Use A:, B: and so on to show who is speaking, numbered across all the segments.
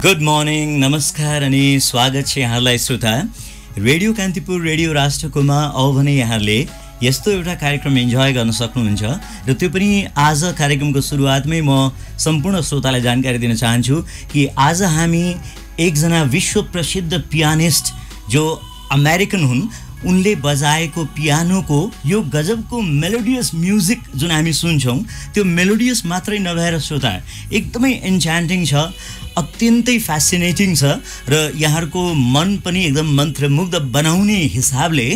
A: Good morning, नमस्कार अनि स्वागत छ यहाँलाई श्रोता रेडियो कान्तिपुर रेडियो राष्ट्रकोमा आउ भने यहाँले यस्तो एउटा कार्यक्रम इन्जोय गर्न सक्नुहुन्छ र त्यो पनि आज कार्यक्रमको सुरुवातमै म सम्पूर्ण श्रोतालाई जानकारी दिन चाहन्छु कि आज हामी एकजना विश्व प्रसिद्ध पियानिस्ट जो अमेरिकन हुन् उनले बजाएको पियानोको यो गजबको मेलोडियस म्युजिक जुन हामी सुन्छौँ त्यो मेलोडियस मात्रै नभएर श्रोता एकदमै एन्चान्टिङ छ, अत्यन्तै फ्यासिनेटिङ छ र यहाँहरूको मन पनि एकदम मन्त्रमुग्ध बनाउने हिसाबले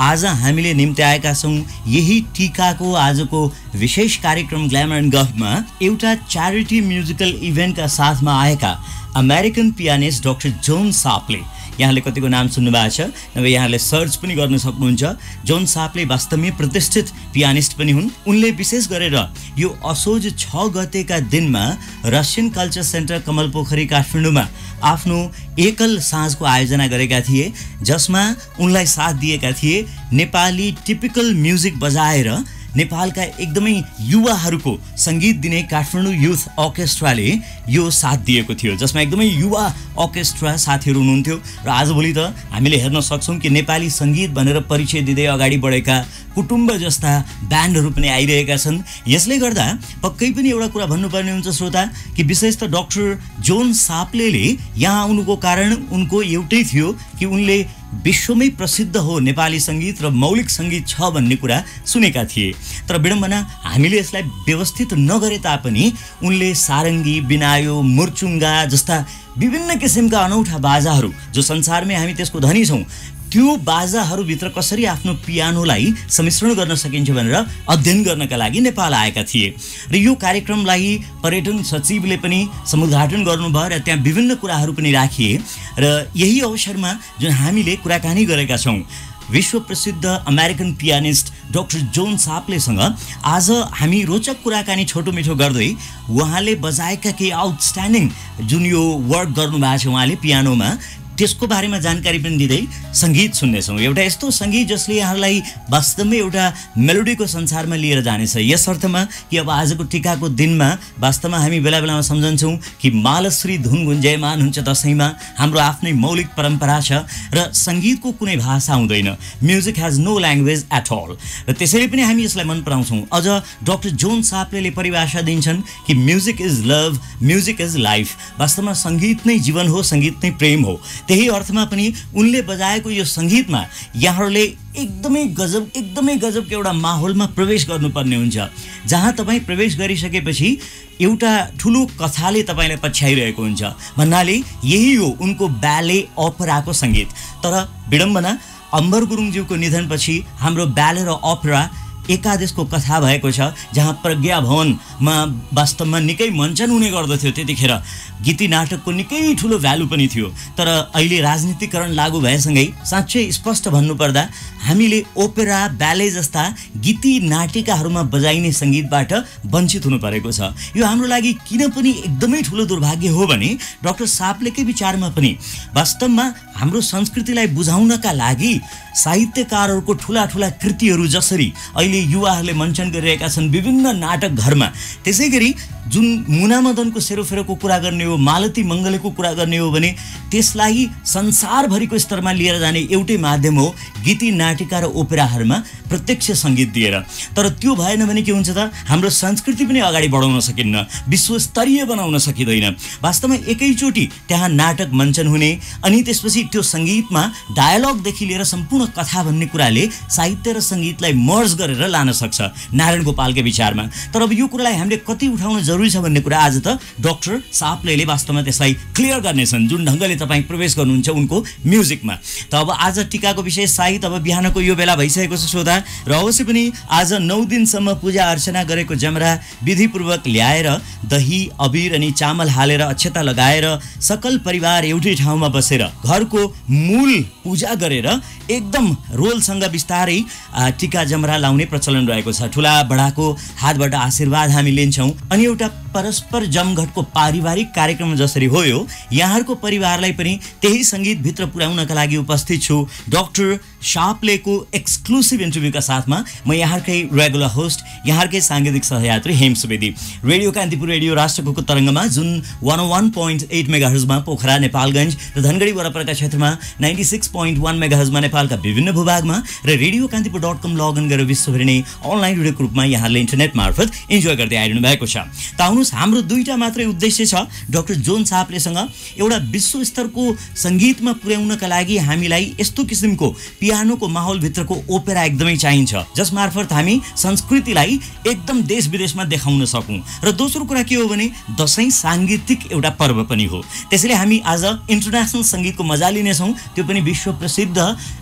A: आज हामीले निम्त्याएका छौँ यही टिकाको आजको विशेष कार्यक्रम ग्ल्यामर एन्ड गफमा एउटा च्यारिटी म्युजिकल इभेन्टका साथमा आएका अमेरिकन पियानिस्ट डाक्टर जोन सापले। यहाँले कतिको नाम सुन्नुभएको छ, नभए यहाँले सर्च पनि गर्न सक्नुहुन्छ। जोन सापले वास्तवमै प्रतिष्ठित पियानिस्ट पनि हुन्। उनले विशेष गरेर यो असोज 6 गतेका दिनमा रसियन कल्चर सेन्टर कमलपोखरी काठमाडौँमा आफ्नो एकल साँझको आयोजना गरेका थिए, जसमा उनलाई साथ दिएका थिए नेपाली टिपिकल म्युजिक बजाएर नेपालका एकदमै युवाहरूको सङ्गीत दिने काठमाडौँ युथ अर्केस्ट्राले यो साथ दिएको थियो, जसमा एकदमै युवा अर्केस्ट्रा साथीहरू हुनुहुन्थ्यो। र आजभोलि त हामीले हेर्न सक्छौँ कि नेपाली सङ्गीत भनेर परिचय दिँदै अगाडि बढेका कुटुम्ब जस्ता ब्यान्डहरू पनि आइरहेका छन्। यसले गर्दा पक्कै पनि एउटा कुरा भन्नुपर्ने हुन्छ श्रोता कि विशेष त डाक्टर जोन सापले यहाँ आउनुको कारण उनको एउटै थियो कि उनले विश्वमै प्रसिद्ध हो नेपाली सङ्गीत र मौलिक सङ्गीत छ भन्ने कुरा सुनेका थिए। तर विडम्बना हामीले यसलाई व्यवस्थित नगरे तापनि उनले सारङ्गी, बिनायो, मुर्चुङ्गा जस्ता विभिन्न किसिमका अनौठा बाजाहरू जो संसारमै हामी त्यसको धनी छौँ त्यो बाजाहरूभित्र कसरी आफ्नो पियानोलाई सम्मिश्रण गर्न सकिन्छ भनेर अध्ययन गर्नका लागि नेपाल आएका थिए। र यो कार्यक्रमलाई पर्यटन सचिवले पनि समुद्घाटन गर्नुभयो र त्यहाँ विभिन्न कुराहरू पनि राखिए र यही अवसरमा जुन हामीले कुराकानी गरेका छौँ विश्व प्रसिद्ध अमेरिकन पियानिस्ट डाक्टर जोन सापलेसँग आज हामी रोचक कुराकानी छोटो मिठो गर्दै उहाँले बजाएका केही आउटस्ट्यान्डिङ जुन यो वर्क गर्नुभएको छ उहाँले पियानोमा त्यसको बारेमा जानकारी पनि दिँदै सङ्गीत सुन्नेछौँ। एउटा यस्तो सङ्गीत जसले यहाँलाई वास्तवमै एउटा मेलोडीको संसारमा लिएर जानेछ। यस अर्थमा कि अब आजको टिकाको दिनमा वास्तवमा हामी बेला बेलामा सम्झन्छौँ कि मालश्री धुन गुन्जयमान हुन्छ दसैँमा, हाम्रो आफ्नै मौलिक परम्परा छ र सङ्गीतको कुनै भाषा हुँदैन। Music has no language at all र त्यसैले पनि हामी यसलाई मन पराउँछौँ। अझ डाक्टर जोन सापले परिभाषा दिन्छन् कि म्युजिक इज लभ, म्युजिक इज लाइफ। वास्तवमा सङ्गीत नै जीवन हो, सङ्गीत नै प्रेम हो। त्यही अर्थमा पनि उनले बजाएको यो सङ्गीतमा यहाँहरूले एकदमै गजबको एउटा माहौलमा प्रवेश गर्नुपर्ने हुन्छ, जहाँ तपाईँ प्रवेश गरिसकेपछि एउटा ठुलो कथाले तपाईँलाई पछ्याइरहेको हुन्छ। भन्नाले यही हो उनको ब्याले अपेराको सङ्गीत। तर विडम्बना अम्बर गुरुङज्यूको निधनपछि हाम्रो ब्याले र अपेरा एकादेशको कथा भएको छ, जहाँ प्रज्ञा भवनमा वास्तवमा निकै मञ्चन हुने गर्दथ्यो। त्यतिखेर गीती नाटकको निकै ठुलो भ्यालु पनि थियो। तर अहिले राजनीतिकरण लागू भएसँगै साँच्चै स्पष्ट भन्नुपर्दा हामीले ओपेरा, ब्याले जस्ता गीती नाटिकाहरूमा बजाइने सङ्गीतबाट वञ्चित हुनु परेको छ। यो हाम्रो लागि किन पनि एकदमै ठुलो दुर्भाग्य हो भने डाक्टर सापलेकै विचारमा पनि वास्तवमा हाम्रो संस्कृतिलाई बुझाउनका लागि साहित्यकारहरूको ठुला कृतिहरू जसरी अहिले युवाहरूले मञ्चन गरिरहेका छन् विभिन्न नाटक घरमा, त्यसै गरी जुन मुनामदनको सेरोफेरोको कुरा गर्ने हो, मालती मङ्गलेको कुरा गर्ने हो भने त्यसलाई संसारभरिको स्तरमा लिएर जाने एउटै माध्यम हो गीती नाटिका र ओपेराहरूमा प्रत्यक्ष सङ्गीत दिएर। तर त्यो भएन भने के हुन्छ त हाम्रो संस्कृति पनि अगाडि बढाउन सकिन्न, विश्वस्तरीय बनाउन सकिँदैन। वास्तवमा एकैचोटि त्यहाँ नाटक मञ्चन हुने अनि त्यसपछि त्यो सङ्गीतमा डायलगदेखि लिएर सम्पूर्ण कथा भन्ने कुराले साहित्य र सङ्गीतलाई मर्ज गरेर लान सक्छ नारायण गोपालकै विचारमा। तर अब यो कुरालाई हामीले कति उठाउन जरुरी छ भन्ने कुरा आज त डाक्टर सापले वास्तवमा त्यसलाई क्लियर गर्नेछन् जुन ढङ्गले तपाईँ प्रवेश गर्नुहुन्छ उनको म्युजिकमा। त अब आज टिकाको विशेष साहित्य अब बिहानको यो बेला भइसकेको छ श्रोता, र अवश्य पनि आज 9 दिनसम्म पूजा अर्चना गरेको जमरा विधिपूर्वक ल्याएर दही अबिर अनि चामल हालेर अक्षता लगाएर सकल परिवार एउटै ठाउँमा बसेर घरको मूल पूजा गरेर एकदम रोलसँग बिस्तारै टिका जमरा लाउने प्रचलन रहेको छ। ठुला बडाको हातबाट आशीर्वाद हामी लिन्छौँ अनि एउटा परस्पर जमघटको पारिवारिक कार्यक्रम जसरी हो यहाँहरूको परिवारलाई पनि त्यही सङ्गीतभित्र पुर्याउनका लागि उपस्थित छु। डाक्टर शाप्लेको एक्सक्लुसिभ इन्टरभ्यूका साथमा म यहाँकै रेगुलर होस्ट, यहाँकै साङ्गीतिक सहयात्री हेम सुवेदी। रेडियो कान्तिपुर रेडियो राष्ट्रको तरङ्गमा जुन 101.8 मेगाहर्जमा पोखरा नेपालगञ्ज र धनगढी वरपरका क्षेत्रमा 96.1 मेगाहर्जमा नेपालका विभिन्न भूभागमा र रेडियोकान्तिपुर.com लगइन गरेर विश्वभरि नै अनलाइन रेडियोको रूपमा यहाँले इन्टरनेट मार्फत इन्जोय गर्दै आइरहनु भएको छ। त आउनुहोस्, हाम्रो दुईटा मात्रै उद्देश्य छ। डाक्टर जोन साप्लेसँग एउटा विश्वस्तरको सङ्गीतमा पुर्याउनका लागि हामीलाई यस्तो किसिमको पियानोको माहौलभित्रको ओपेरा एकदमै चाहिन्छ जसमार्फत हामी संस्कृतिलाई एकदम देश विदेशमा देखाउन सकौँ। र दोस्रो कुरा के हो भने दशैं साङ्गीतिक एउटा पर्व पनि हो। त्यसैले हामी आज इन्टरनेसनल सङ्गीतको मजा लिनेछौँ, त्यो पनि विश्व प्रसिद्ध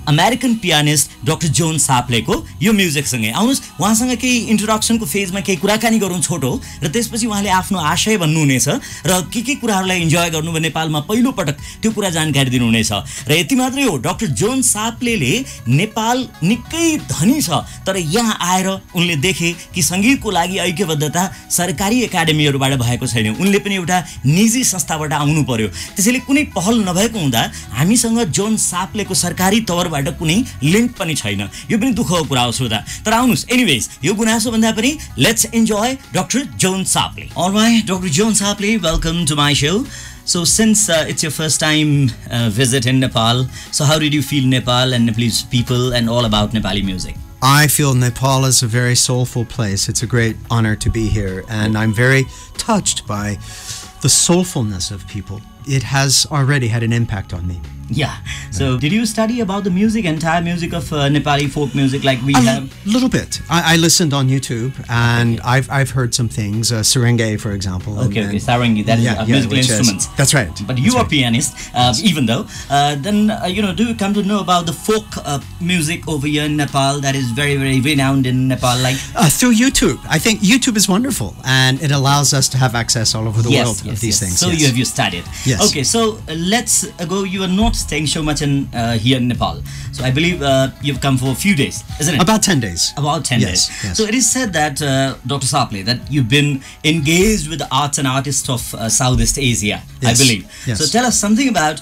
A: अमेरिकन पियानिस्ट डाक्टर जोन साप्लेको यो म्युजिकसँगै। आउनुहोस्, उहाँसँग केही इन्ट्रोडक्सनको फेजमा केही कुराकानी गरौँ छोटो, र त्यसपछि उहाँले आफ्नो आशय भन्नुहुनेछ र के कुराहरूलाई इन्जोय गर्नुभयो नेपालमा पहिलो पटक त्यो कुरा जानकारी दिनुहुनेछ। र यति मात्रै हो, डाक्टर जोन साप्लेले नेपाल निकै धनी छ तर यहाँ आएर उनले देखे कि सङ्गीतको लागि ऐक्यबद्धता सरकारी एकाडेमीहरूबाट भएको छैन, उनले पनि एउटा निजी संस्थाबाट आउनु पर्यो। त्यसैले कुनै पहल नभएको हुँदा हामीसँग जोन साप्लेको सरकारी तवरबाट कुनै लिङ्क पनि छैन। यो पनि दुःखको कुरा हो श्रोता। तर आउनुहोस्, एनिवेज यो गुनासो भन्दा पनि let's enjoy doctor John Sharpley. Alright, doctor John Sharpley, welcome to my show. So since it's your first time visit in Nepal, so how did you feel Nepal and Nepalese people and all about Nepali music?
B: I feel Nepal is a very soulful place. It's a great honor to be here, and I'm very touched by the soulfulness of people. It has already had an impact on me.
A: Yeah. So did you study about the music, entire music of Nepali folk music like we have?
B: A little bit. I listened on YouTube, and I've heard some things. Serenge, for example.
A: Okay, Sarangi. That is a musical instrument.
B: That's right.
A: But you are a pianist, even though. Then do you come to know about the folk music over here in Nepal that is very, very renowned in Nepal? Like
B: through YouTube. I think YouTube is wonderful, and it allows us to have access all over the world of these things.
A: So you studied.
B: Yes.
A: Okay, so let's go. You are not staying so much in here in Nepal. So I believe you've come for a few days, isn't it?
B: About 10 days.
A: About 10 days.
B: Yes.
A: So it is said that, Dr. Saple, that you've been engaged with the arts and artists of Southeast Asia, I believe.
B: Yes.
A: So tell us something about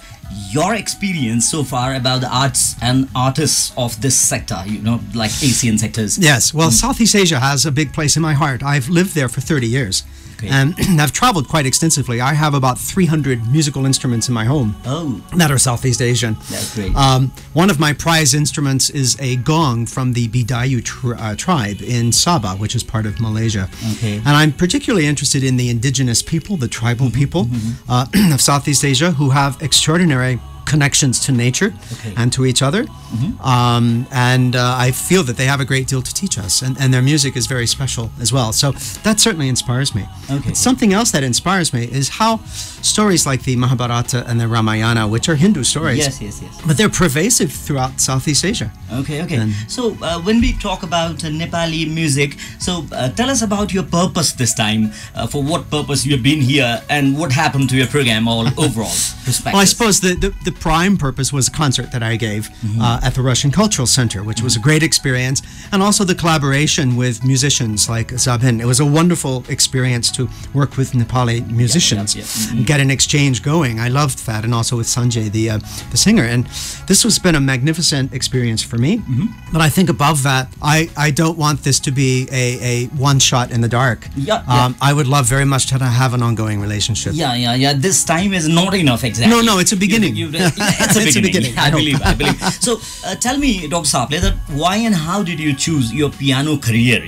A: your experience so far about the arts and artists of this sector, like Asian sectors.
B: Yes, well, Southeast Asia has a big place in my heart. I've lived there for 30 years. Okay. And I've traveled quite extensively. I have about 300 musical instruments in my home that are Southeast Asian.
A: That's great.
B: One of my prize instruments is a gong from the Bidayu tribe in Sabah, which is part of Malaysia.
A: Okay.
B: And I'm particularly interested in the indigenous people, the tribal people of Southeast Asia, who have extraordinary connections to nature and to each other. And I feel that they have a great deal to teach us, and their music is very special as well. So that certainly inspires me.
A: Okay.
B: But something else that inspires me is how stories like the Mahabharata and the Ramayana, which are Hindu stories,
A: yes,
B: but they're pervasive throughout Southeast Asia.
A: Okay. So when we talk about Nepali music, so tell us about your purpose this time. For what purpose you have been here, and what happened to your program all overall perspective?
B: Well, I suppose the prime purpose was a concert that I gave at the Russian Cultural Center, which was a great experience, and also the collaboration with musicians like Zabin. It was a wonderful experience to work with Nepali musicians and get an exchange going. I loved that, and also with Sanjay, the singer. And this has been a magnificent experience for me. But I think above that, I don't want this to be a one shot in the dark. I would love very much to have an ongoing relationship.
A: Yeah. This time is not enough, exactly.
B: No, it's a beginning.
A: It's a beginning. I believe. So tell me, Dr. Saple, that why and how did you choose your piano career?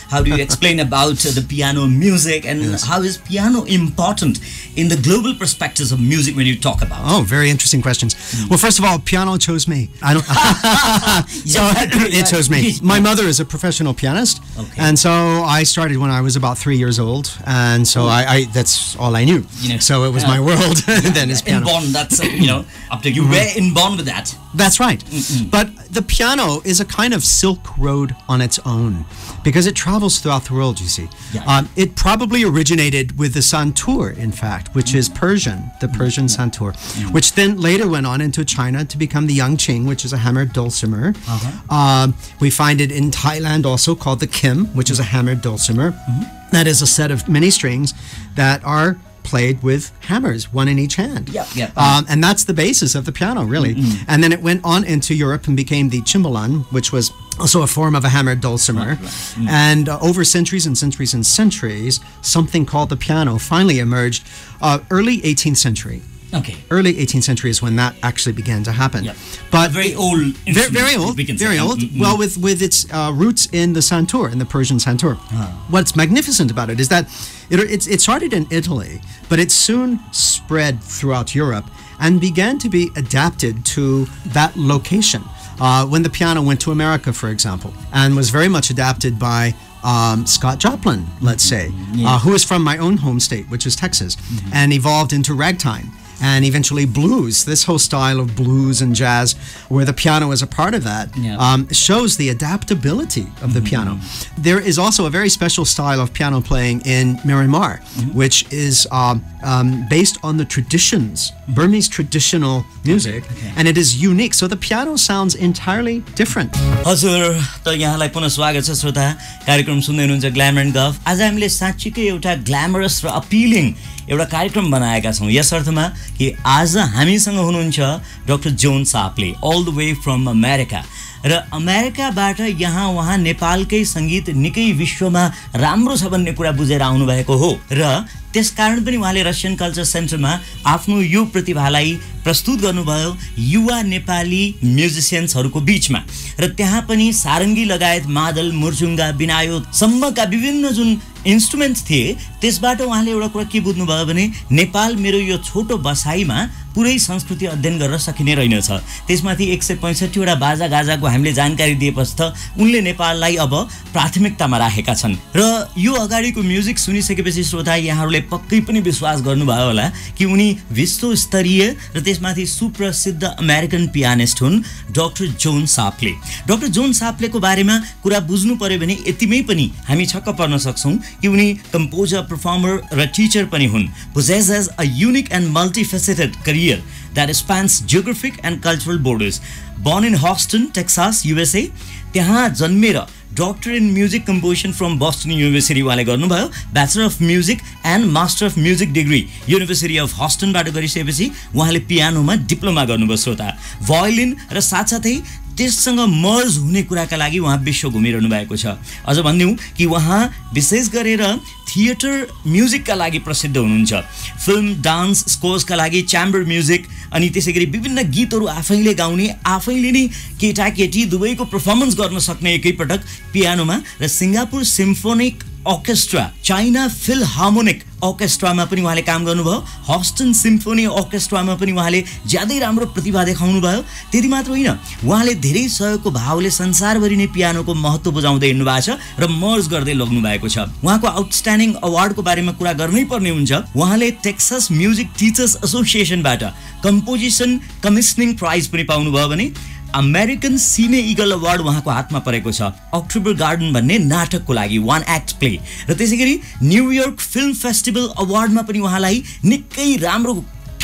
A: How do you explain about the piano music, and how is piano important in the global perspectives of music when you talk about it?
B: Oh, very interesting questions. Well, first of all, piano chose me. I don't. It chose me. My mother is a professional pianist, and so I started when I was about 3 years old, and so I that's all I knew. So it was my world. Then is piano.
A: In Bonn, that's After you were inborn with that.
B: That's right. But the piano is a kind of silk road on its own because it travels throughout the world, you see.
A: Yeah.
B: It probably originated with the santur, in fact, which is Persian, the Persian santur, which then later went on into China to become the yangqing, which is a hammered dulcimer. We find it in Thailand also called the kim, which is a hammered dulcimer. That is a set of many strings that are played with hammers, one in each hand. And that's the basis of the piano, really. And then it went on into Europe and became the cimbalan, which was also a form of a hammered dulcimer. And over centuries and centuries and centuries, something called the piano finally emerged early 18th century.
A: Okay.
B: Early 18th century is when that actually began to happen.
A: But very old.
B: Very old. Very old. Well, with its roots in the santur, in the Persian santur. What's magnificent about it is that it started in Italy, but it soon spread throughout Europe and began to be adapted to that location. When the piano went to America, for example, and was very much adapted by Scott Joplin, let's say, who is from my own home state, which is Texas, and evolved into ragtime. And eventually blues, this whole style of blues and jazz, where the piano is a part of that, shows the adaptability of the piano. There is also a very special style of piano playing in Myanmar, which is based on the traditions, Burmese traditional music, and it is unique. So the piano sounds entirely different.
A: हजुर त यहाँलाई पुनः स्वागत छ श्रोता कार्यक्रम सुन्दै हुनुहुन्छ ग्ल्यामर एन्ड गफ आज हामीले साच्चीकै एउटा ग्ल्यामरस र अपीलिङ एउटा कार्यक्रम बनाएका छौं यस अर्थमा कि आज हामीसँग हुनुहुन्छ doctor John Sharpley all the way from America र अमेरिकाबाट यहाँ उहाँ नेपालकै संगीत निकै विश्वमा राम्रो छ भन्ने कुरा बुझेर आउनु भएको हो र त्यसकारण पनि उहाँले रसियन कल्चर सेन्टरमा आफ्नो यो प्रतिभालाई प्रस्तुत गर्नुभयो युवा नेपाली म्युजिशियन्सहरुको बीचमा र त्यहाँ पनि सारङ्गी लगायत मादल मुर्चुङ्गा बिनायो सम्मका विभिन्न जुन इन्स्ट्रुमेन्ट्स थिए त्यसबाट उहाँले एउटा कुरा के बुझ्नुभयो भने नेपाल मेरो यो छोटो बसाइमा पुरै संस्कृति अध्ययन गर्न सकिने रहेनछ त्यसमाथि 165 वटा बाजा गाजाको हामीले जानकारी दिएपछि त उनले नेपाललाई अब प्राथमिकतामा राखेका छन् र यो अगाडिको म्युजिक सुनिसकेपछि श्रोता यहाँहरुले पक्कै पनि विश्वास गर्नुभयो होला कि उनी विश्व स्तरीय र त्यसमाथि सुप्रसिद्ध अमेरिकन पियानिस्ट हुन् डाक्टर जोन सापले डाक्टर जोन सापलेको बारेमा कुरा बुझ्नु पर्यो भने यतिमै पनि हामी छक्क पर्न सक्छौं कि उनी कम्पोजर परफर्मर र टिचर पनि हुन् possesses a unique and multifaceted career that spans geographic and cultural borders. Born in Houston, Texas, USA, त्यहाँ जन्मेर Doctor in Music Composition from Boston University वाले गर्नुभयो Bachelor of Music and Master of Music degree University of Houston बाट गरिसकेपछि उहाँले पियानोमा diploma गर्नुभयो श्रोता violin र साथसाथै त्यससँग मर्ज हुने कुराका लागि उहाँ विश्व घुमिरहनु भएको छ अझ भन्दिउँ कि उहाँ विशेष गरेर थिएटर म्युजिकका लागि प्रसिद्ध हुनुहुन्छ फिल्म डान्स स्कोर्सका लागि च्याम्बर म्युजिक अनि त्यसैगरी विभिन्न गीतहरू आफैले गाउने आफैले नै केटाकेटी दुवैको परफर्मेन्स गर्न सक्ने एकैपटक पियानोमा र Singapore symphonic orchestra China philharmonic अर्केस्ट्रामा पनि उहाँले काम गर्नुभयो हस्टन सिम्फोनी अर्केस्ट्रामा पनि उहाँले ज्यादै राम्रो प्रतिभा देखाउनु भयो त्यति मात्र होइन उहाँले धेरै सहयोगको भावले संसारभरि नै पियानोको महत्त्व बुझाउँदै हिँड्नु भएको छ र मर्ज गर्दै लग्नु भएको छ उहाँको आउटस्ट्यान्डिङ अवार्डको बारेमा कुरा गर्नै पर्ने हुन्छ उहाँले टेक्सास म्युजिक टिचर्स एसोसिएसनबाट कम्पोजिसन कमिसनिङ प्राइज पनि पाउनु भयो भने अमेरिकन सिने इगल अवार्ड उहाँको हातमा परेको छ अक्टोबर गार्डन भन्ने नाटकको लागि वन एक्ट प्ले र त्यसैगरी न्यूयर्क फिल्म फेस्टिभल अवार्डमा पनि उहाँलाई निकै राम्रो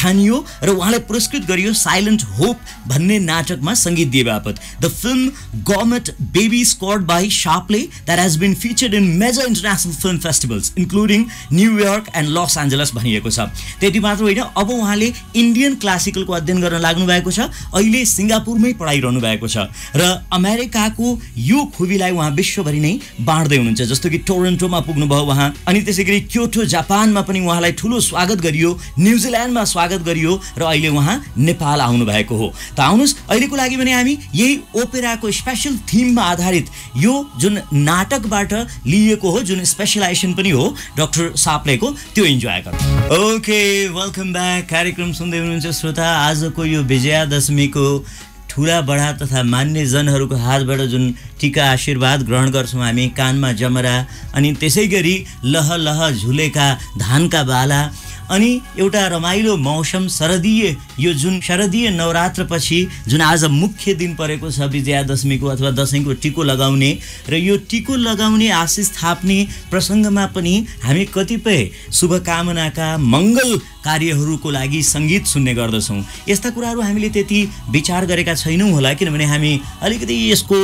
A: ठानियो र उहाँलाई पुरस्कृत गरियो साइलेन्ट होप भन्ने नाटकमा संगीत दिए बापत the film Government Baby scored by Sharpley that has been featured in major international film festivals including New York and Los Angeles भनिएको छ त्यति मात्र होइन अब उहाँले इन्डियन क्लासिकलको अध्ययन गर्न लाग्नु भएको छ अहिले सिङ्गापुरमै पढाइरहनु भएको छ र अमेरिकाको यो खुबीलाई उहाँ विश्वभरि नै बाँड्दै हुनुहुन्छ जस्तो कि टोरन्टोमा पुग्नुभयो उहाँ अनि त्यसैगरी क्योटो जापानमा पनि उहाँलाई ठूलो स्वागत गरियो न्यूजील्यान्डमा स्वागत गरियो र अहिले उहाँ नेपाल आउनु भएको हो त आउनुस् अहिलेको लागि भने हामी यही ओपेराको स्पेशल थीममा आधारित यो जुन नाटकबाट लिएको हो जुन स्पेशलाइजेसन पनि हो डाक्टर सापलेको त्यो इन्जोय गरौँ ओके वेलकम ब्याक कार्यक्रम सुन्दै हुनुहुन्छ श्रोता आजको यो विजयादशमीको ठुला बडा तथा मान्यजनहरूको हातबाट जुन टीका आशीर्वाद ग्रहण गर्छौँ हामी, कानमा जमरा, अनि त्यसै गरी लह लह झुलेका धानका बाला, अनि एउटा रमाइलो मौसम शरदीय, यो जुन शरदीय नवरात्रपछि जुन आज मुख्य दिन परेको छ विजयादशमीको अथवा दशैंको टिको लगाउने, र यो टिको लगाउने आशिष थाप्ने प्रसङ्गमा पनि हामी कतिपय शुभकामनाका मङ्गल कार्यहरूको लागि सङ्गीत सुन्ने गर्दछौँ। यस्ता कुराहरू हामीले त्यति विचार गरेका छैनौँ होला, किनभने हामी अलिकति यसको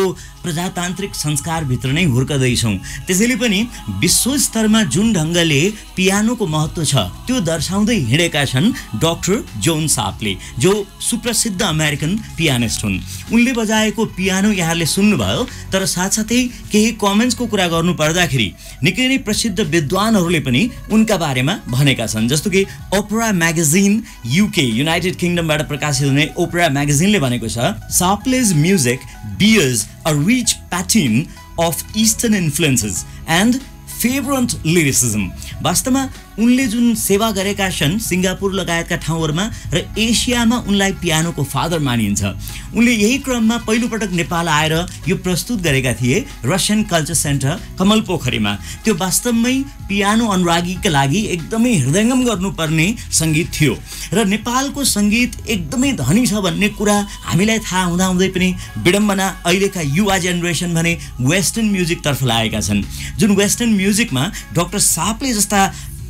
A: प्रजातान्त्रिक संस्कारभित्र नै हुर्कदैछौँ। त्यसैले पनि विश्वस्तरमा जुन ढङ्गले पियानोको महत्त्व छ त्यो दर्शाउँदै हिँडेका छन् डाक्टर जोन सापले, जो सुप्रसिद्ध अमेरिकन पियानिस्ट हुन्। उनले बजाएको पियानो यहाँले सुन्नुभयो, तर साथसाथै केही कमेन्ट्सको कुरा गर्नु पर्दाखेरि निकै नै प्रसिद्ध विद्वानहरूले पनि उनका बारेमा भनेका छन्। जस्तो कि ओपेरा म्यागजिन युके, युनाइटेड किङडमबाट प्रकाशित हुने ओपेरा म्यागजिनले भनेको छ, Sharpley's music bears a rich pattern of Eastern influences and fervent lyricism। वास्तवमा उनले जुन सेवा गरेका छन् सिङ्गापुर लगायतका ठाउँहरूमा र एसियामा उनलाई पियानोको फादर मानिन्छ। उनले यही क्रममा पहिलोपटक नेपाल आएर यो प्रस्तुत गरेका थिए रसियन कल्चर सेन्टर कमल पोखरीमा। त्यो वास्तवमै पियानो अनुरागीका लागि एकदमै हृदयङ्गम गर्नुपर्ने सङ्गीत थियो, र नेपालको सङ्गीत एकदमै धनी छ भन्ने कुरा हामीलाई थाहा हुँदाहुँदै पनि विडम्बना अहिलेका युवा जेनेरेसन भने वेस्टर्न म्युजिकतर्फ लागेका छन्। जुन वेस्टर्न म्युजिकमा डाक्टर सापले जस्ता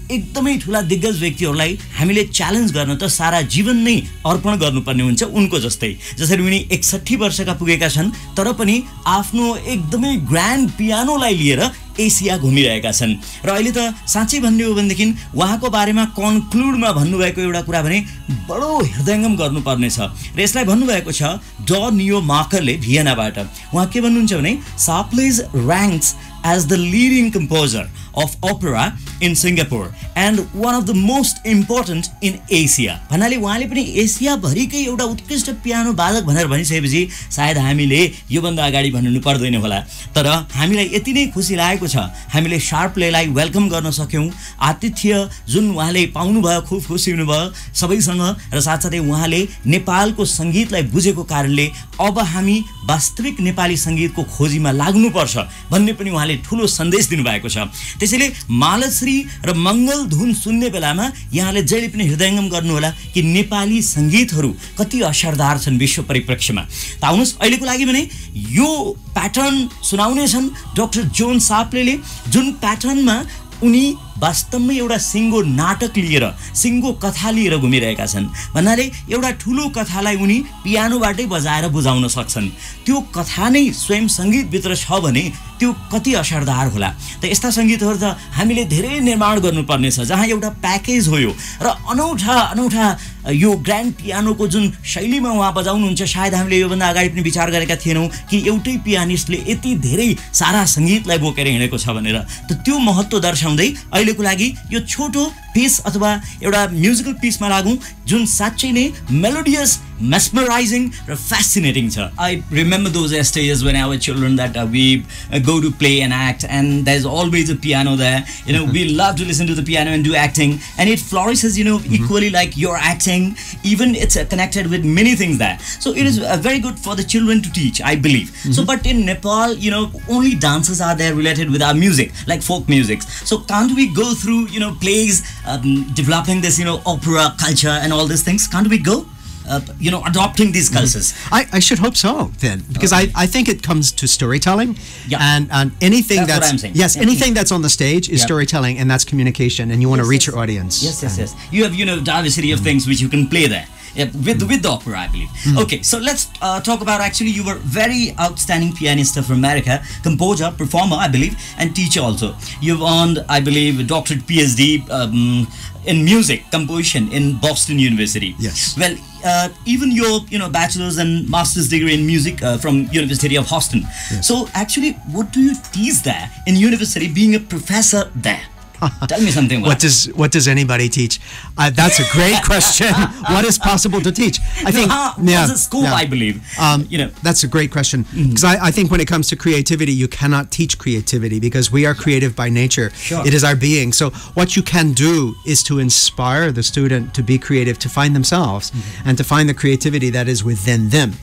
A: एकदमै ठुला दिग्गज व्यक्तिहरूलाई हामीले च्यालेन्ज गर्न त सारा जीवन नै अर्पण गर्नुपर्ने हुन्छ उनको जस्तै। जसरी उनी 61 वर्षका पुगेका छन्, तर पनि आफ्नो एकदमै ग्रान्ड पियानोलाई लिएर एसिया घुमिरहेका छन्। र अहिले त साँच्चै भन्ने हो भनेदेखि उहाँको बारेमा कन्क्लुडमा भन्नुभएको एउटा कुरा भने बडो हृदयङ्गम गर्नुपर्ने छ, र यसलाई भन्नुभएको छ ड नियो मार्करले भियनाबाट। उहाँ के भन्नुहुन्छ भने, साप्लेज ranks as the leading composer of opera in Singapore and one of the most important in Asia। भन्नाले उहाँले पनि एसिया भरिकै एउटा उत्कृष्ट पियानो वादक भनेर भनिसकेपछि सायद हामीले योभन्दा अगाडि भन्नु पर्दैन होला, तर हामीलाई यति नै खुसी लागेको छ हामीले शार्पलेलाई वेलकम गर्न सक्यौँ। आतिथ्य जुन उहाँले पाउनुभयो, खुब खुसी हुनुभयो सबैसँग, र साथसाथै उहाँले नेपालको सङ्गीतलाई बुझेको कारणले अब हामी वास्तविक नेपाली सङ्गीतको खोजीमा लाग्नुपर्छ भन्ने पनि उहाँले ठुलो सन्देश दिनुभएको छ। त्यसैले मालश्री र मङ्गल धुन सुन्ने बेलामा यहाँले जहिले पनि हृदयङ्गम गर्नुहोला कि नेपाली सङ्गीतहरू कति असरदार छन् विश्व परिप्रेक्ष्यमा। त आउनुहोस् अहिलेको लागि भने यो प्याटर्न सुनाउने छन् डाक्टर जोन साप्ले, जुन प्याटर्नमा उनी वास्तवमै एउटा सिङ्गो नाटक लिएर, सिङ्गो कथा लिएर घुमिरहेका छन्। भन्नाले एउटा ठुलो कथालाई उनी पियानोबाटै बजाएर बुझाउन सक्छन्। त्यो कथा नै स्वयं सङ्गीतभित्र छ भने त्यो कति असरदार होला। त यस्ता सङ्गीतहरू त हामीले धेरै निर्माण गर्नुपर्ने छ, जहाँ एउटा प्याकेज हो यो, र अनौठा यो ग्रान्ड पियानोको जुन शैलीमा उहाँ बजाउनुहुन्छ, सायद हामीले योभन्दा अगाडि पनि विचार गरेका थिएनौँ कि एउटै पियानिस्टले यति धेरै सारा सङ्गीतलाई बोकेर हिँडेको छ भनेर। त त्यो महत्त्व दर्शाउँदै अहिलेको लागि यो छोटो पिस अथवा एउटा म्युजिकल पिसमा लागौँ जुन साँच्चै नै मेलोडियस, mesmerizing र fascinating छ। I remember those stages when I was children that we go to play and act, and there's always a piano there. You know, we love to listen to the piano and do acting, and it flourishes, you know, equally like your acting. Even it's connected with many things there. So it is very good for the children to teach, I believe. So, but in Nepal, you know, only dances are there related with our music, like folk music. So can't we go through, you know, plays, developing this, you know, opera culture and all these things? Can't we go? You know, adopting these cultures.
B: I should hope so then, because I think it comes to storytelling, and anything that's
A: what I'm saying.
B: Yes, anything that's on the stage is storytelling, and that's communication, and you want to reach your audience.
A: Yes. You have, you know, diversity of things which you can play there. With the opera, I believe. Okay, so let's talk about, actually, you were very outstanding pianist from America, composer, performer, I believe, and teacher also. You've earned, I believe, doctorate PhD in music composition in Boston University.
B: Yes.
A: Well, even your, you know, bachelor's and master's degree in music from University of Boston. Yes. So actually, what do you teach there in university, being a professor there? Tell me something.
B: What does anybody teach? That's a great question. What is possible to teach? I think
A: what's the scope, I believe.
B: That's a great question, because I think when it comes to creativity, you cannot teach creativity because we are creative by nature.
A: Sure.
B: It is our being. So what you can do is to inspire the student to be creative, to find themselves, and to find the creativity that is within them.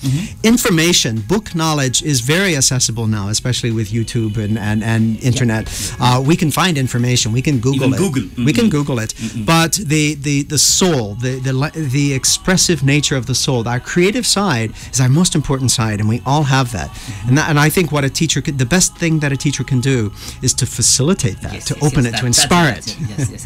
B: Information, book knowledge is very accessible now, especially with YouTube and internet. We can find information. We can Google it. We can Google it. But the soul, the expressive nature of the soul, our creative side is our most important side, and we all have that. And I think what a teacher the best thing that a teacher can do is to facilitate that, to open it, to inspire it,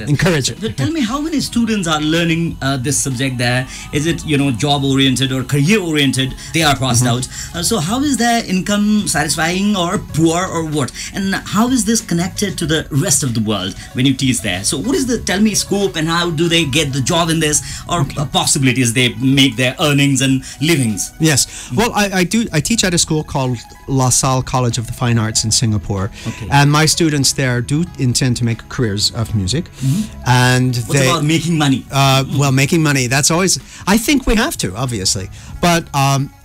B: encourage it.
A: So tell me, how many students are learning this subject there? Is it job oriented or career oriented? They are passed out. So how is their income satisfying or poor or what? And how is this connected to the rest of the world when you teach there? So what is the, tell me, scope, and how do they get the job in this, or possibilities they make their earnings and livings?
B: Yes. Well, I teach at a school called La Salle College of the Fine Arts in Singapore. And my students there do intend to make careers of music. And
A: what about making money?
B: Well, making money, that's always, I think we have to, obviously. But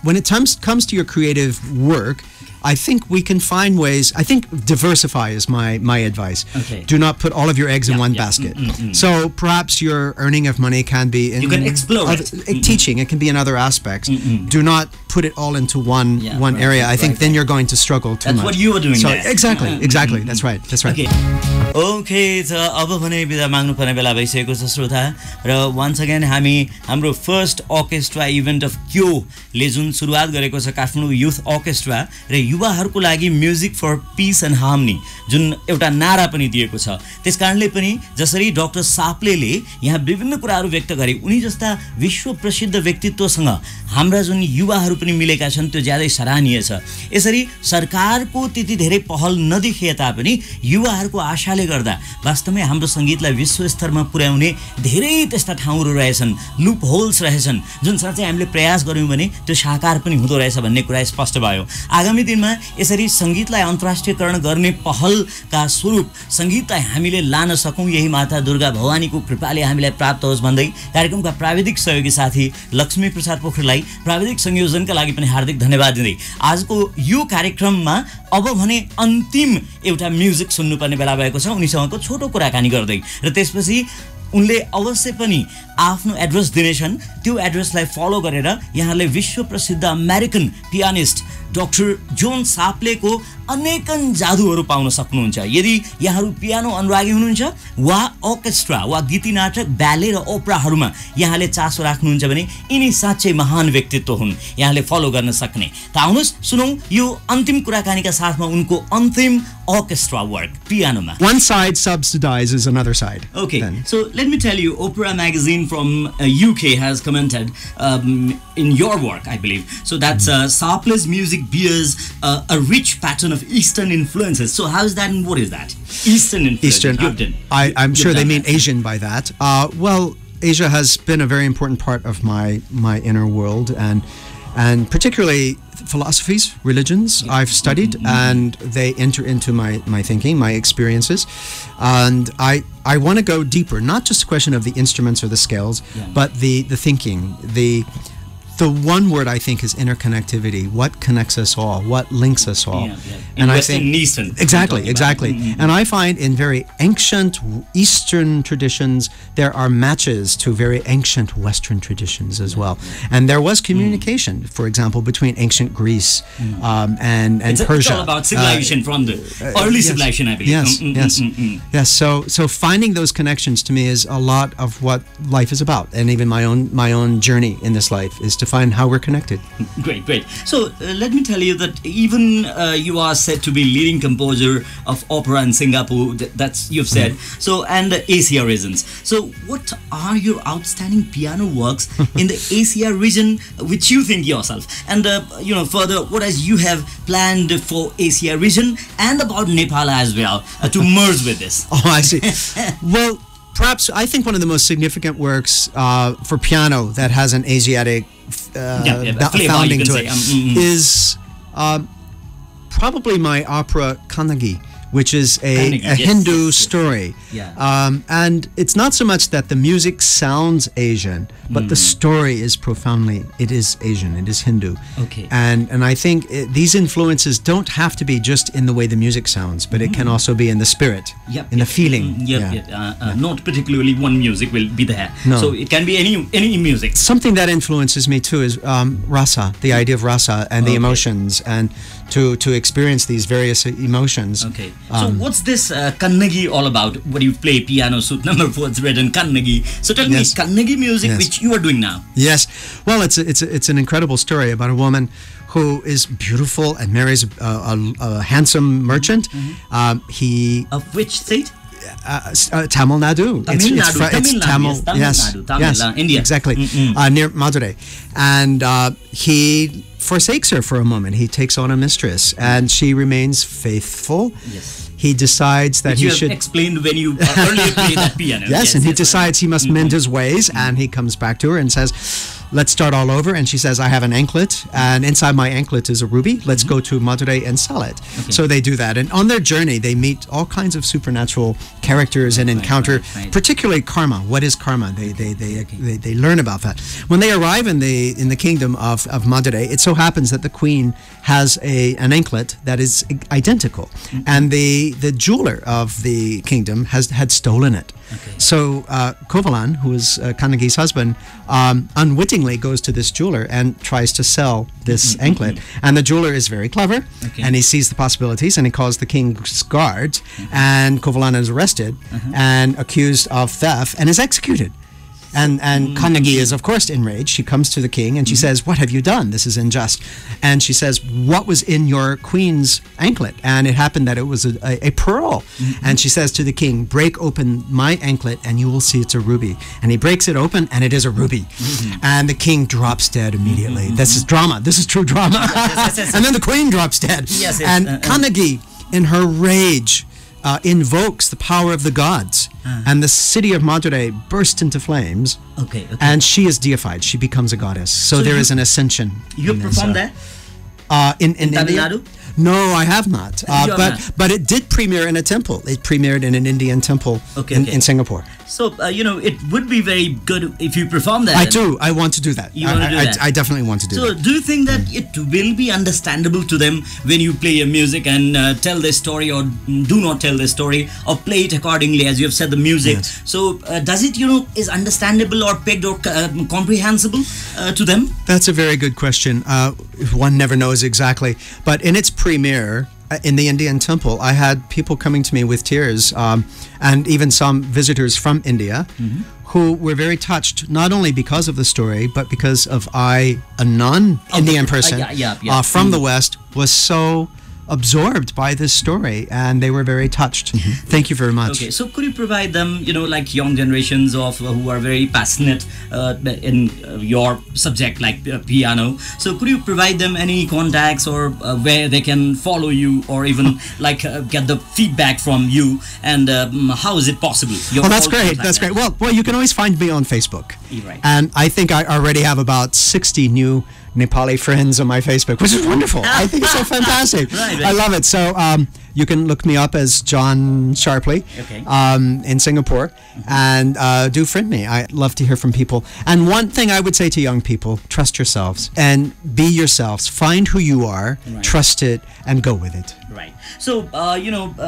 B: when it comes to your creative work, I think we can find ways. I think diversify is my advice. Do not put all of your eggs in one basket. So perhaps your earning of money can be in,
A: you can explore
B: teaching. It can be in other aspects. Do not put it all into one area. I think then you're going to struggle too much.
A: That's what you were doing there.
B: Exactly. That's right.
A: Okay, so अब भने बिदा माग्नुपर्ने बेला भइसकेको छ श्रोता र once again हाम्रो first orchestra event of क्योले जुन सुरुवात गरेको छ काठमाडौँ युथ अर्केस्ट्रा र युवाहरूको लागि music for peace and harmony जुन एउटा नारा पनि दिएको छ। त्यसकारणले पनि जसरी डाक्टर साप्लेले यहाँ विभिन्न कुराहरू व्यक्त गरे, उनी जस्ता विश्व प्रसिद्ध व्यक्तित्वसँग हाम्रा जुन युवाहरू पनि मिलेका छन् त्यो ज्यादै सराहनीय छ। यसरी सरकारको त्यति धेरै पहल नदेखिए तापनि युवाहरूको आशाले गर्दा वास्तवमै हाम्रो संगीतलाई विश्व स्तरमा पुर्याउने धेरै त्यस्ता ठाउँहरू रहेछन्, लुप होल्स रहेछन् जुन चाहिँ हामीले प्रयास गर्यौं भने त्यो साकार पनि हुँदो रहेछ भन्ने कुरा स्पष्ट भयो। आगामी दिनमा यसरी संगीतलाई अन्तर्राष्ट्रियकरण गर्ने पहलका स्वरूप संगीतलाई हामीले लान सकौं, यही माता दुर्गा भवानीको कृपाले हामीलाई प्राप्त होस् भन्दै कार्यक्रमका प्राविधिक सहयोगी साथी लक्ष्मी प्रसाद पोखरेललाई प्राविधिक संयोजनका लागि पनि हार्दिक धन्यवाद दिँदै आजको यो कार्यक्रममा अब भने अन्तिम एउटा म्युजिक सुन्नुपर्ने बेला भएको छ। उनीसँगको छोटो कुराकानी गर्दै र त्यसपछि उनले अवश्य पनि आफ्नो एड्रेस दिनेछन्। त्यो एड्रेसलाई फलो गरेर यहाँले विश्व प्रसिद्ध अमेरिकन पियानिस्ट डाक्टर जोन साप्लेको अनेकन जादुहरू पाउन सक्नुहुन्छ। यदि यहाँहरू पियानो अनुरागी हुनुहुन्छ वा अर्केस्ट्रा वा गीति नाटक, ब्याले र ओपराहरूमा यहाँले चासो राख्नुहुन्छ भने यिनी साँच्चै महान व्यक्तित्व हुन्, यहाँले फलो गर्न सक्ने। त आउनुहोस् सुनौं यो अन्तिम कुराकानीका साथमा उनको अन्तिम orchestra work, piano.
B: One side subsidizes another side.
A: Okay, so let me tell you, Opera magazine from UK has commented in your work, I believe. So that's Saple's music bears a rich pattern of Eastern influences. So how is that and what is that? Eastern influence.
B: Eastern. I'm sure they mean Asian by that. Well, Asia has been a very important part of my inner world, and particularly philosophies, religions I've studied, and they enter into my thinking, my experiences, and I want to go deeper, not just a question of the instruments or the scales, but the thinking, the one word I think is interconnectivity. What connects us all? What links us all?
A: And I think Eastern.
B: Exactly. And I find in very ancient Eastern traditions there are matches to very ancient Western traditions as well. And there was communication, for example, between ancient Greece and Persia.
A: It's all about civilization from the early civilization, I believe.
B: Yes. So finding those connections to me is a lot of what life is about, and even my own journey in this life is to find how we're connected.
A: Great. So let me tell you that even you are said to be leading composer of opera in Singapore. That's you've said. So and Asia regions. So what are your outstanding piano works in the Asia region, which you think yourself? And further, what as you have planned for Asia region and about Nepal as well to merge with this?
B: Oh, I see. Well, perhaps I think one of the most significant works for piano that has an Asiatic founding to it is probably my opera Kannagi, which is a Hindu story.
A: Yeah.
B: And it's not so much that the music sounds Asian, but the story is profoundly, it is Asian, it is Hindu.
A: Okay.
B: And I think these influences don't have to be just in the way the music sounds, but it can also be in the spirit, in the feeling.
A: Not particularly one music will be there.
B: No.
A: So it can be any music.
B: Something that influences me too is rasa, the idea of rasa and the emotions, and to experience these various emotions.
A: Okay. So what's this Kannagi all about? What do you play? Piano suit number 4, it's written Kannagi. So tell me, Kannagi music, which you are doing now.
B: Yes. Well, it's an incredible story about a woman who is beautiful and marries a handsome merchant. He
A: of which state?
B: Tamil Nadu. It's Tamil. Yes,
A: India.
B: Exactly. Near Madurai. And he forsakes her for a moment. He takes on a mistress, and she remains faithful.
A: Yes.
B: He decides that he should
A: explained when you earlier played that piano.
B: Yes, and he decides he must mend his ways, and he comes back to her and says, let's start all over. And she says, I have an anklet, and inside my anklet is a ruby. Let's go to Madurai and sell it. Okay. So they do that. And on their journey, they meet all kinds of supernatural characters and encounter, particularly karma. What is karma? They learn about that. When they arrive in the kingdom of Madurai, it so happens that the queen has an anklet that is identical. And the jeweler of the kingdom had stolen it. Okay. So Kovalan, who is Kannagi's husband, unwittingly goes to this jeweler and tries to sell this anklet. And the jeweler is very clever, and he sees the possibilities, and he calls the king's guards, and Kovalan is arrested and accused of theft and is executed. And Kannagi is, of course, enraged. She comes to the king and she says, what have you done? This is unjust. And she says, what was in your queen's anklet? And it happened that it was a pearl. And she says to the king, break open my anklet and you will see it's a ruby. And he breaks it open and it is a ruby. And the king drops dead immediately. This is drama. This is true drama. And then the queen drops dead. And Kannagi, in her rage, invokes the power of the gods, and the city of Madurai bursts into flames. And she is deified. She becomes a goddess. So there is an ascension.
A: You performed there?
B: In
A: Tamil
B: India?
A: Nadu?
B: No, I have not. But it did premiere in a temple. It premiered in an Indian temple in Singapore.
A: So, it would be very good if you perform that.
B: I do. I want to do that.
A: You want to do that?
B: I definitely want to do that.
A: So, do you think that it will be understandable to them when you play your music and tell their story, or do not tell their story, or play it accordingly as you have said the music?
B: Yes.
A: So, does it, is understandable or pegged or comprehensible to them?
B: That's a very good question. One never knows exactly. But in its premiere in the Indian temple, I had people coming to me with tears, and even some visitors from India who were very touched, not only because of the story, but because of a non-Indian person from the West was so absorbed by this story, and they were very touched. Thank you very much.
A: Okay, so could you provide them, like young generations of who are very passionate in your subject, like piano. So could you provide them any contacts or where they can follow you, or even get the feedback from you, and how is it possible?
B: That's great. That's great. Well, you can always find me on Facebook.
A: Right.
B: And I think I already have about 60 new Nepali friends on my Facebook, which is wonderful. I think it's so fantastic.
A: Right.
B: I love it. So you can look me up as John Sharpley in Singapore, and do friend me. I love to hear from people. And one thing I would say to young people, trust yourselves and be yourselves. Find who you are, trust it, and go with it.
A: Right. So,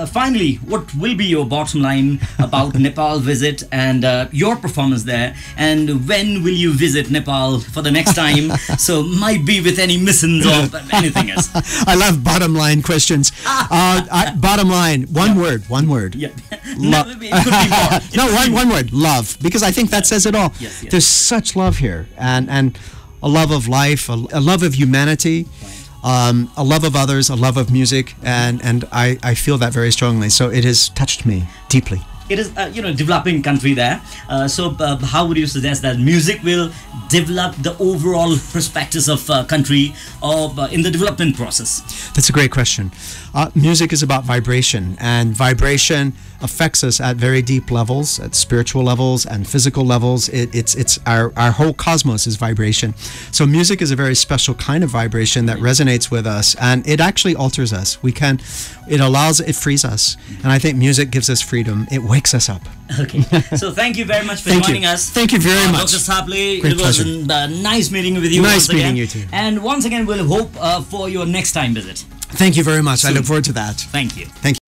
A: finally, what will be your bottom line about Nepal visit and your performance there? And when will you visit Nepal for the next time? So, might be with any missions or anything else.
B: I love bottom line questions. Bottom line, one word.
A: Yeah.
B: Love.
A: It could be more.
B: No, one word, love. Because I think that says it all.
A: Yes.
B: There's such love here, and a love of life, a love of humanity. A love of others, a love of music, and I feel that very strongly. So it has touched me deeply.
A: it is developing country there. So how would you suggest that music will develop the overall perspectives of country in the development process?
B: That's a great question. Music is about vibration, and vibration affects us at very deep levels, at spiritual levels and physical levels. It's our whole cosmos is vibration. So music is a very special kind of vibration that resonates with us, and it actually alters us. It frees us, and I think music gives us freedom. It wakes us up.
A: Okay, so thank you very much for joining us.
B: Thank you very much,
A: Dr. Saple.
B: Great
A: It was
B: pleasure.
A: a nice meeting with you.
B: Nice
A: once again.
B: meeting you too.
A: And once again, we'll hope for your next time visit.
B: Thank you very much.
A: Soon.
B: I look forward to that.
A: Thank you.
B: Thank you.